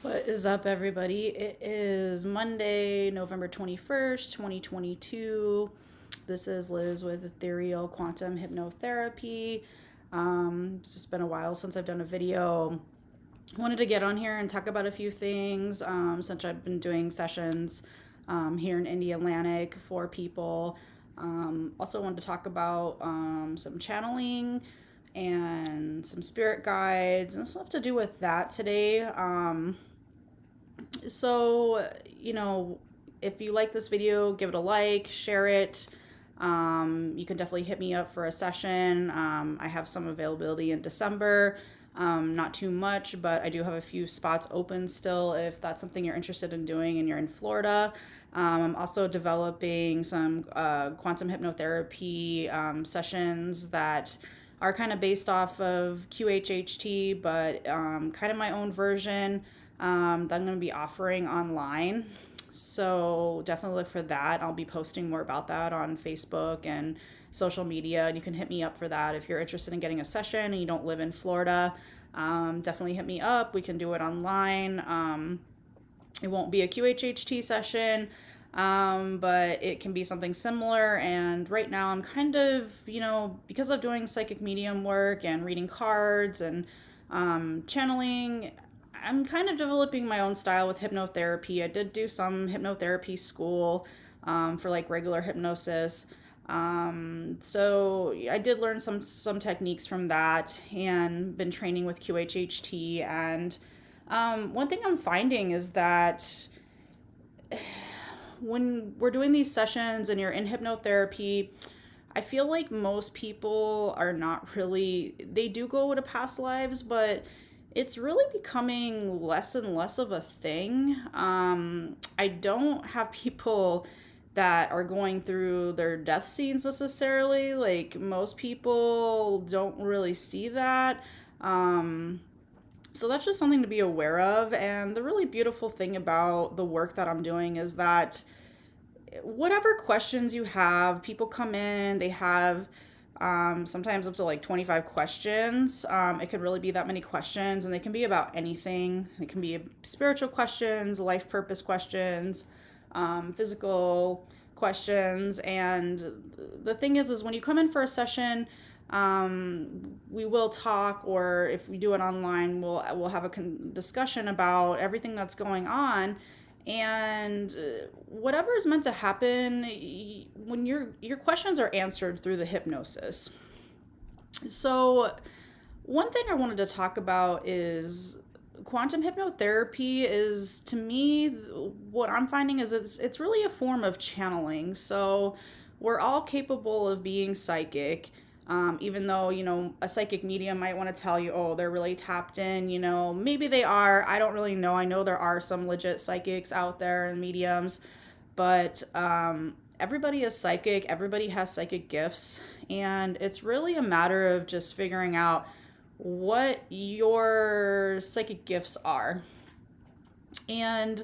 What is up, everybody? It is Monday, November 21st, 2022. This is Liz with Ethereal Quantum Hypnotherapy. It's just been a while since I've done a video. Wanted to get on here and talk about a few things since I've been doing sessions here in Indy Atlantic for people. Also wanted to talk about some channeling and some spirit guides and stuff to do with that today. So, if you like this video, give it a like, share it. You can definitely hit me up for a session. I have some availability in December. Not too much, but I do have a few spots open still if that's something you're interested in doing and you're in Florida. I'm also developing some quantum hypnotherapy sessions that are kind of based off of QHHT, but kind of my own version that I'm going to be offering online. So definitely look for that. I'll be posting more about that on Facebook and social media. And you can hit me up for that if you're interested in getting a session and you don't live in Florida. Definitely hit me up. We can do it online. It won't be a QHHT session, but it can be something similar. And right now I'm kind of, because of doing psychic medium work and reading cards and channeling, I'm kind of developing my own style with hypnotherapy. I did do some hypnotherapy school for like regular hypnosis. So I did learn some techniques from that and been training with QHHT. And one thing I'm finding is that when we're doing these sessions and you're in hypnotherapy, I feel like most people are not really, they do go to past lives, but it's really becoming less and less of a thing. I don't have people that are going through their death scenes necessarily. Like, most people don't really see that. So that's just something to be aware of. And the really beautiful thing about the work that I'm doing is that whatever questions you have, people come in, they have sometimes up to like 25 questions. It could really be that many questions, and they can be about anything. It can be spiritual questions, life purpose questions, physical questions. And the thing is when you come in for a session, we will talk, or if we do it online, we'll have a discussion about everything that's going on. And whatever is meant to happen, when your questions are answered through the hypnosis. So one thing I wanted to talk about is quantum hypnotherapy is, to me, what I'm finding is it's really a form of channeling. So we're all capable of being psychic. Even though, a psychic medium might want to tell you, oh, they're really tapped in, maybe they are. I don't really know. I know there are some legit psychics out there and mediums, but everybody is psychic. Everybody has psychic gifts. And it's really a matter of just figuring out what your psychic gifts are. And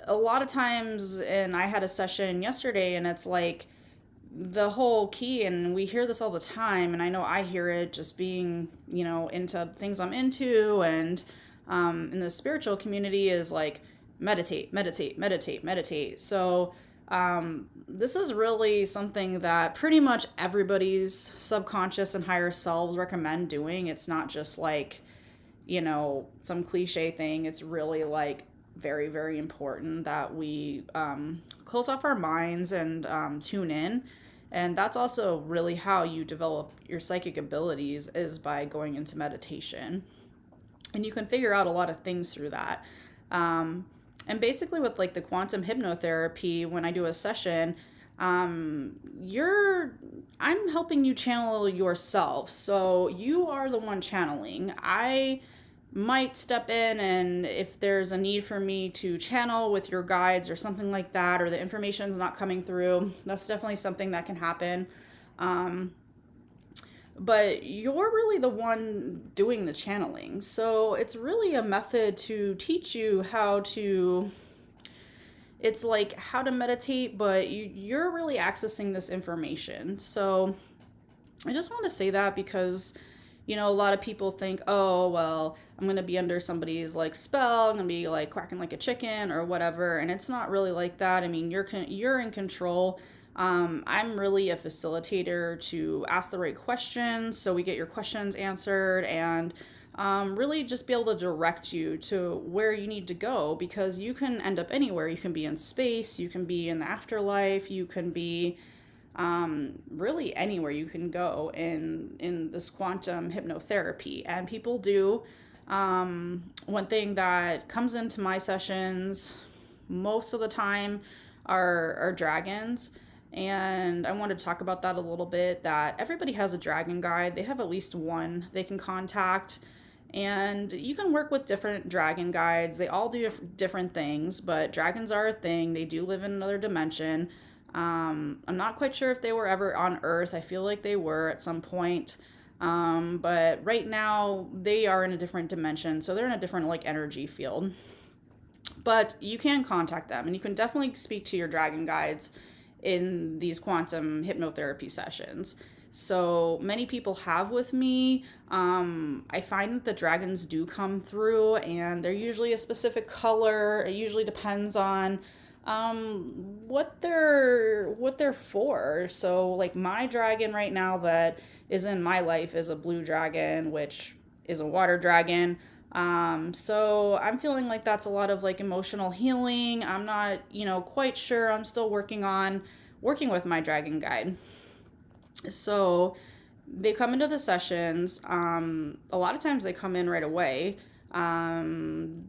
a lot of times, and I had a session yesterday, and it's like, the whole key, and we hear this all the time, and I know I hear it just being, into things I'm into, and in the spiritual community, is like meditate, meditate, meditate, meditate. So this is really something that pretty much everybody's subconscious and higher selves recommend doing. It's not just like, some cliche thing. It's really like very, very important that we close off our minds and tune in. And that's also really how you develop your psychic abilities, is by going into meditation. And you can figure out a lot of things through that. And basically with like the quantum hypnotherapy, when I do a session, I'm helping you channel yourself. So you are the one channeling. I might step in, and if there's a need for me to channel with your guides or something like that, or the information's not coming through, that's definitely something that can happen. But you're really the one doing the channeling. So it's really a method to teach you it's like how to meditate, but you're really accessing this information. So I just want to say that because A lot of people think, oh, well, I'm going to be under somebody's like spell, I'm going to be like quacking like a chicken or whatever. And it's not really like that. I mean, you're in control. I'm really a facilitator to ask the right questions so we get your questions answered, and really just be able to direct you to where you need to go, because you can end up anywhere. You can be in space, you can be in the afterlife, you can be really anywhere you can go in this quantum hypnotherapy. And people do. One thing that comes into my sessions most of the time are dragons. And I wanted to talk about that a little bit, that everybody has a dragon guide. They have at least one they can contact. And you can work with different dragon guides. They all do different things, but dragons are a thing. They do live in another dimension. I'm not quite sure if they were ever on Earth. I feel like they were at some point. But right now they are in a different dimension. So they're in a different like energy field. But you can contact them, and you can definitely speak to your dragon guides in these quantum hypnotherapy sessions. So many people have with me. I find that the dragons do come through, and they're usually a specific color. It usually depends on what they're for. So like my dragon right now that is in my life is a blue dragon, which is a water dragon. So I'm feeling like that's a lot of like emotional healing. I'm not, quite sure. I'm still working with my dragon guide. So they come into the sessions. A lot of times they come in right away.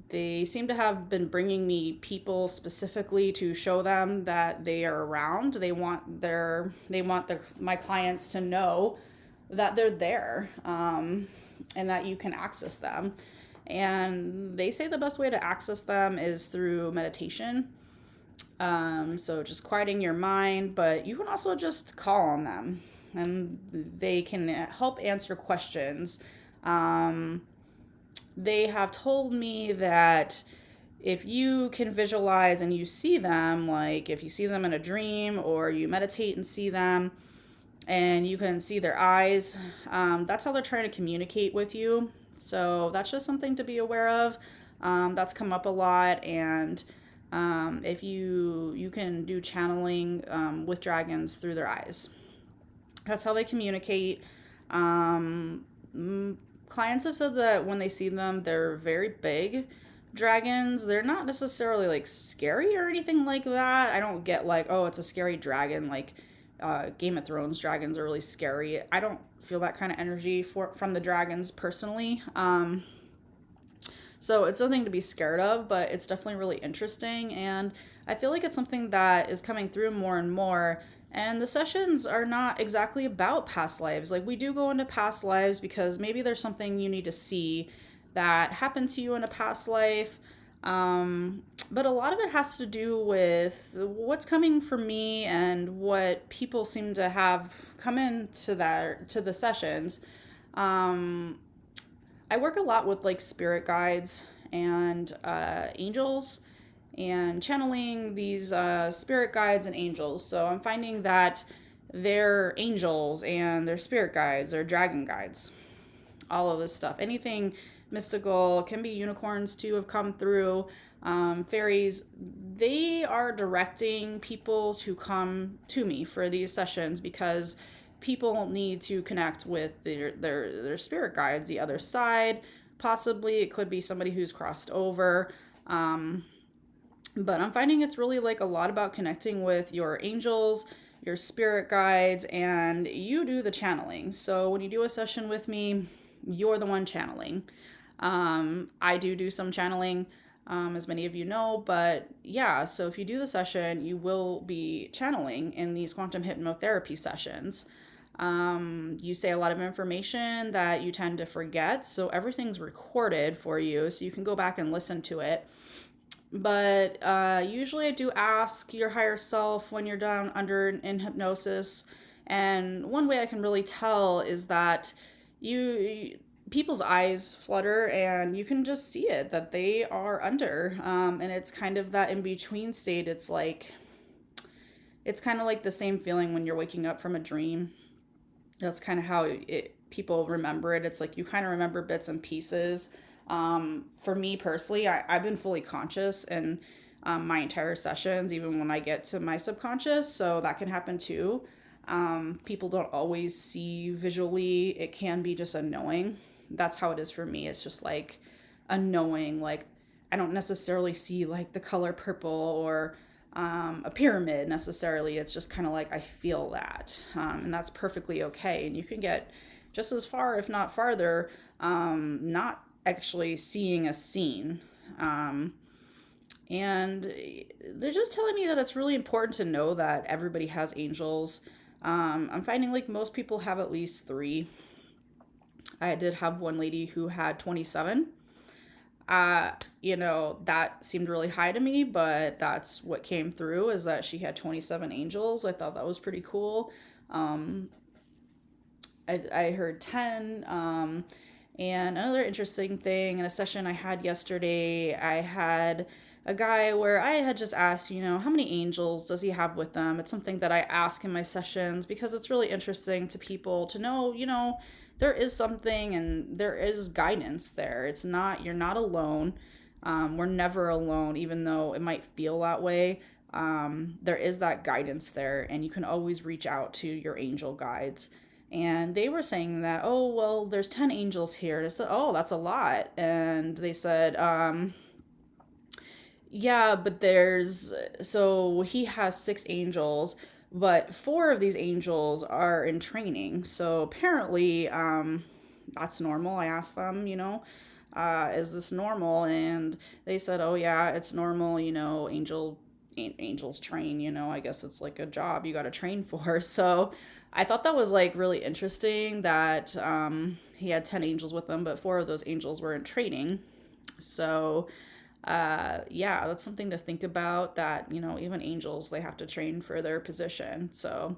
They seem to have been bringing me people specifically to show them that they are around. They want my clients to know that they're there, and that you can access them. And they say the best way to access them is through meditation. So just quieting your mind, but you can also just call on them, and they can help answer questions. They have told me that if you can visualize and you see them, like if you see them in a dream or you meditate and see them and you can see their eyes, that's how they're trying to communicate with you. So that's just something to be aware of. That's come up a lot. And if you can do channeling with dragons through their eyes. That's how they communicate. Clients have said that when they see them, they're very big dragons. They're not necessarily like scary or anything like that. I don't get like, oh, it's a scary dragon. Like Game of Thrones dragons are really scary. I don't feel that kind of energy from the dragons personally. So it's something to be scared of, but it's definitely really interesting. And I feel like it's something that is coming through more and more. And the sessions are not exactly about past lives. Like we do go into past lives because maybe there's something you need to see that happened to you in a past life. But a lot of it has to do with what's coming for me and what people seem to have come into to the sessions. I work a lot with like spirit guides and angels, and channeling these spirit guides and angels. So I'm finding that they're angels and their spirit guides or dragon guides, all of this stuff. Anything mystical, can be unicorns too, have come through. Fairies, they are directing people to come to me for these sessions because people need to connect with their spirit guides, the other side. Possibly it could be somebody who's crossed over. But I'm finding it's really like a lot about connecting with your angels, your spirit guides, and you do the channeling. So when you do a session with me, you're the one channeling. I do some channeling, as many of you know, but yeah, so if you do the session, you will be channeling in these quantum hypnotherapy sessions. You say a lot of information that you tend to forget, so everything's recorded for you, so you can go back and listen to it. But usually I do ask your higher self when you're down in hypnosis, and one way I can really tell is that people's eyes flutter, and you can just see it that they are under, and it's kind of that in between state. It's kind of like the same feeling when you're waking up from a dream. That's kind of how people remember it. It's like you kind of remember bits and pieces. For me personally, I've been fully conscious and my entire sessions, even when I get to my subconscious, so that can happen too. People don't always see visually. It can be just a knowing. That's how it is for me. It's just like a knowing. Like I don't necessarily see like the color purple or a pyramid necessarily. It's just kind of like I feel that, and that's perfectly okay. And you can get just as far, if not farther, not actually seeing a scene. And they're just telling me that it's really important to know that everybody has angels. I'm finding like most people have at least three. I did have one lady who had 27. That seemed really high to me, but that's what came through is that she had 27 angels. I thought that was pretty cool. Um, I heard 10. And another interesting thing in a session I had yesterday, I had a guy where I had just asked, how many angels does he have with them? It's something that I ask in my sessions because it's really interesting to people to know, there is something and there is guidance there. You're not alone. We're never alone, even though it might feel that way. There is that guidance there, and you can always reach out to your angel guides. And they were saying that, oh, well, there's 10 angels here. And I said, oh, that's a lot. And they said, yeah, but so he has 6 angels, but 4 of these angels are in training. So apparently, that's normal. I asked them, is this normal? And they said, oh, yeah, it's normal. Angels train, I guess it's like a job you got to train for. So I thought that was like really interesting that he had 10 angels with him, but 4 of those angels were in training. So yeah, that's something to think about that, even angels, they have to train for their position. So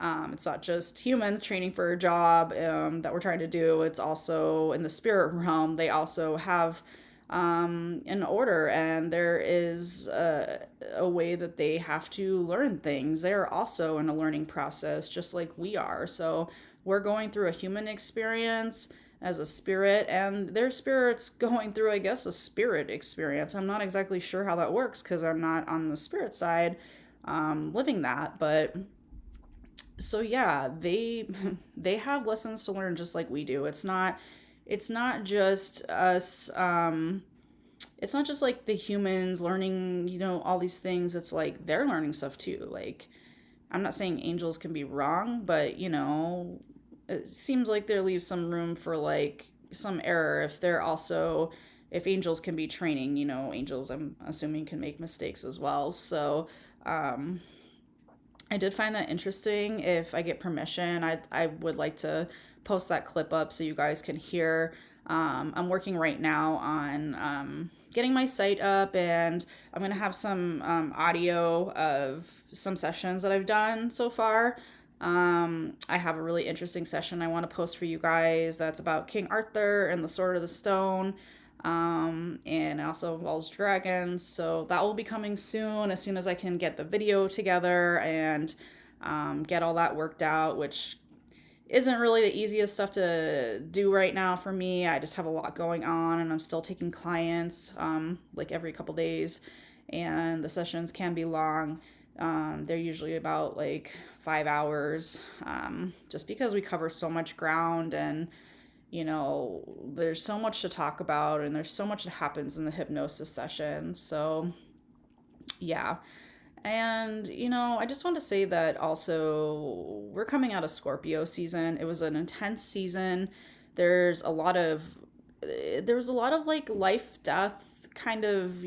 it's not just humans training for a job that we're trying to do. It's also in the spirit realm. They also have an order, and there is a way that they have to learn things. They're also in a learning process, just like we are. So we're going through a human experience as a spirit, and their spirit's going through, I guess, a spirit experience. I'm not exactly sure how that works because I'm not on the spirit side living that, but so yeah, they have lessons to learn just like we do. It's not just us, it's not just like the humans learning, all these things. It's like they're learning stuff too. Like, I'm not saying angels can be wrong, but it seems like there leaves some room for like some error if angels can be training, angels, I'm assuming, can make mistakes as well. So I did find that interesting. If I get permission, I would like to post that clip up so you guys can hear. I'm working right now on getting my site up, and I'm going to have some audio of some sessions that I've done so far. I have a really interesting session I want to post for you guys that's about King Arthur and the Sword of the Stone. And it also involves dragons. So that will be coming soon as I can get the video together and get all that worked out, which isn't really the easiest stuff to do right now for me. I just have a lot going on, and I'm still taking clients like every couple days, and the sessions can be long. They're usually about like 5 hours, just because we cover so much ground, and there's so much to talk about, and there's so much that happens in the hypnosis session. So yeah. And, I just want to say that also we're coming out of Scorpio season. It was an intense season. There's a lot of, there was a lot of like life, death kind of,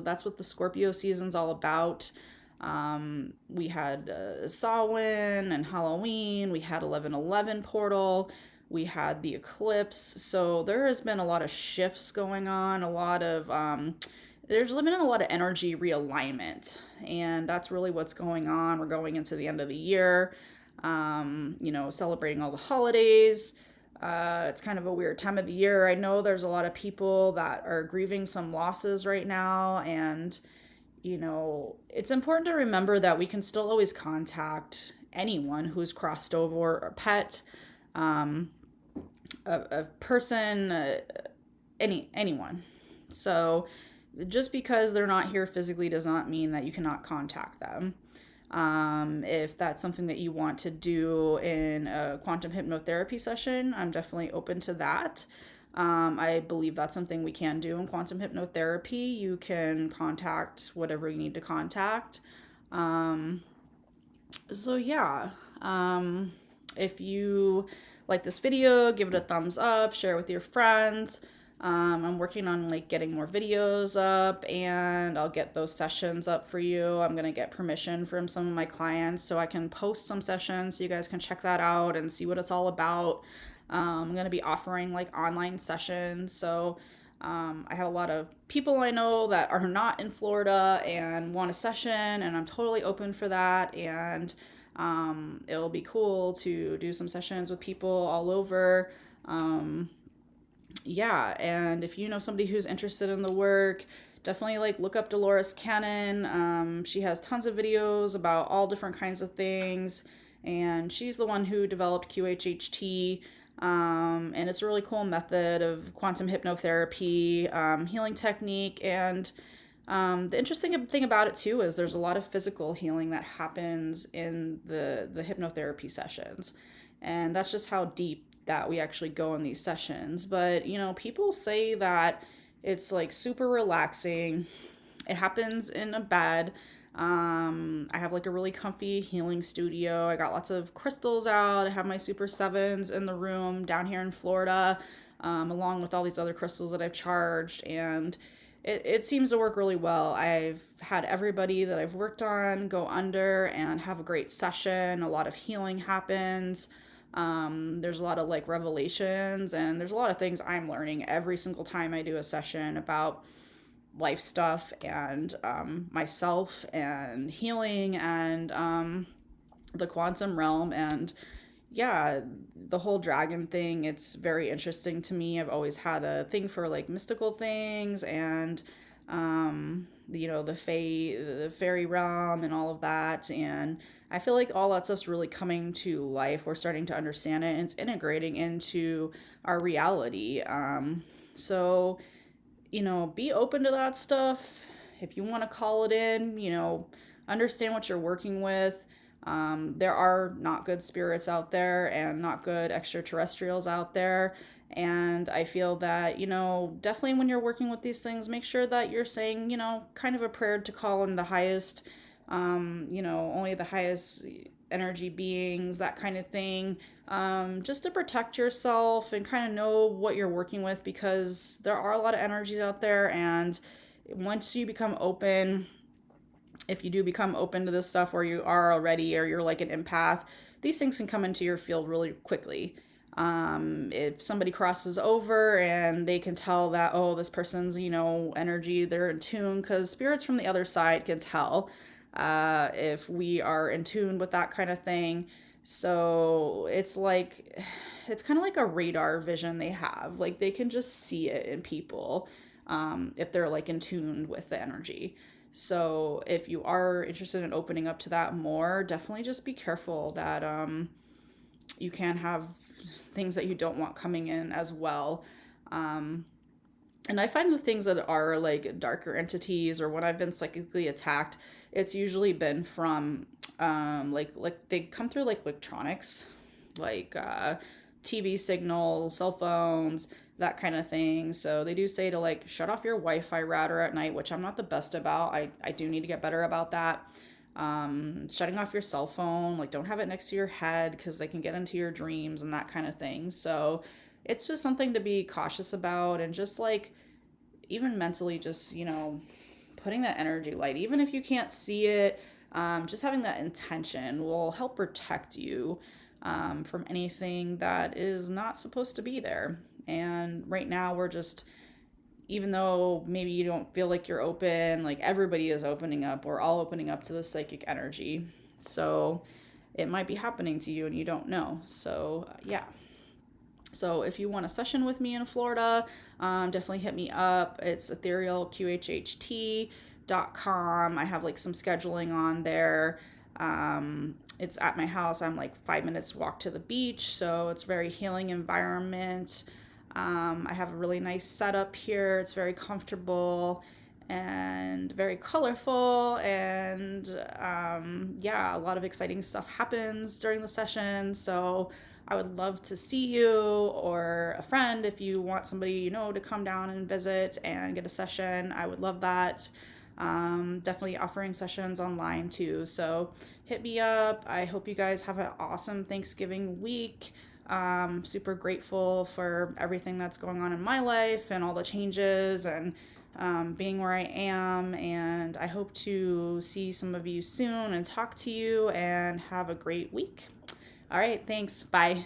that's what the Scorpio season's all about. We had Samhain and Halloween. We had 11/11 portal. We had the eclipse. So there has been a lot of shifts going on, there's been a lot of energy realignment, and that's really what's going on. We're going into the end of the year, celebrating all the holidays. It's kind of a weird time of the year. I know there's a lot of people that are grieving some losses right now, and, it's important to remember that we can still always contact anyone who's crossed over, or a pet, um, a person, anyone. So just because they're not here physically does not mean that you cannot contact them. If that's something that you want to do in a quantum hypnotherapy session, I'm definitely open to that. I believe that's something we can do in quantum hypnotherapy. You can contact whatever you need to contact. Um, so, yeah, um, if you like this video, give it a thumbs up, share it with your friends. I'm working on like getting more videos up, and I'll get those sessions up for you. I'm gonna get permission from some of my clients so I can post some sessions so you guys can check that out and see what it's all about. I'm gonna be offering like online sessions. So I have a lot of people I know that are not in Florida and want a session, and I'm totally open for that. And it'll be cool to do some sessions with people all over. Yeah, and if you know somebody who's interested in the work, definitely like look up Dolores Cannon. She has tons of videos about all different kinds of things, and she's the one who developed QHHT. And it's a really cool method of quantum hypnotherapy, healing technique. And the interesting thing about it too is there's a lot of physical healing that happens in the hypnotherapy sessions, and that's just how deep that we actually go in these sessions. But people say that it's like super relaxing. It happens in a bed. I have like a really comfy healing studio. I got lots of crystals out. I have my Super Sevens in the room down here in Florida, along with all these other crystals that I've charged. And it seems to work really well. I've had everybody that I've worked on go under and have a great session. A lot of healing happens. There's a lot of like revelations, and there's a lot of things I'm learning every single time I do a session about life stuff and myself and healing and the quantum realm. And yeah, the whole dragon thing, it's very interesting to me. I've always had a thing for like mystical things and the fairy realm and all of that. And I feel like all that stuff's really coming to life. We're starting to understand it, and it's integrating into our reality. So be open to that stuff. If you want to call it in, understand what you're working with. There are not good spirits out there and not good extraterrestrials out there. And I feel that, definitely when you're working with these things, make sure that you're saying, kind of a prayer to call in the highest, only the highest energy beings, that kind of thing, just to protect yourself and kind of know what you're working with, because there are a lot of energies out there. And once you become open, if you do become open to this stuff where you are already, or you're like an empath, these things can come into your field really quickly. If somebody crosses over and they can tell that, oh, this person's, energy, they're in tune, because spirits from the other side can tell if we are in tune with that kind of thing. So it's kind of like a radar vision they have. Like they can just see it in people if they're like in tune with the energy. So if you are interested in opening up to that more, definitely just be careful that you can have things that you don't want coming in as well. And I find the things that are like darker entities, or when I've been psychically attacked, it's usually been from like they come through like electronics, like TV signals, cell phones, that kind of thing. So they do say to like shut off your Wi-Fi router at night, which I'm not the best about. I do need to get better about that. Shutting off your cell phone, like don't have it next to your head because they can get into your dreams and that kind of thing. So it's just something to be cautious about, and just like even mentally, just putting that energy light, even if you can't see it, just having that intention will help protect you from anything that is not supposed to be there. And right now we're just, even though maybe you don't feel like you're open, like everybody is opening up. We're all opening up to the psychic energy. So it might be happening to you and you don't know. So yeah. So if you want a session with me in Florida, definitely hit me up. It's etherealqhht.com. I have like some scheduling on there. It's at my house. I'm like 5 minutes walk to the beach, so it's a very healing environment. I have a really nice setup here. It's very comfortable and very colorful, and yeah, a lot of exciting stuff happens during the session. So I would love to see you or a friend if you want somebody to come down and visit and get a session. I would love that. Definitely offering sessions online too. So hit me up. I hope you guys have an awesome Thanksgiving week. Super grateful for everything that's going on in my life and all the changes and being where I am. And I hope to see some of you soon and talk to you and have a great week. All right, thanks. Bye.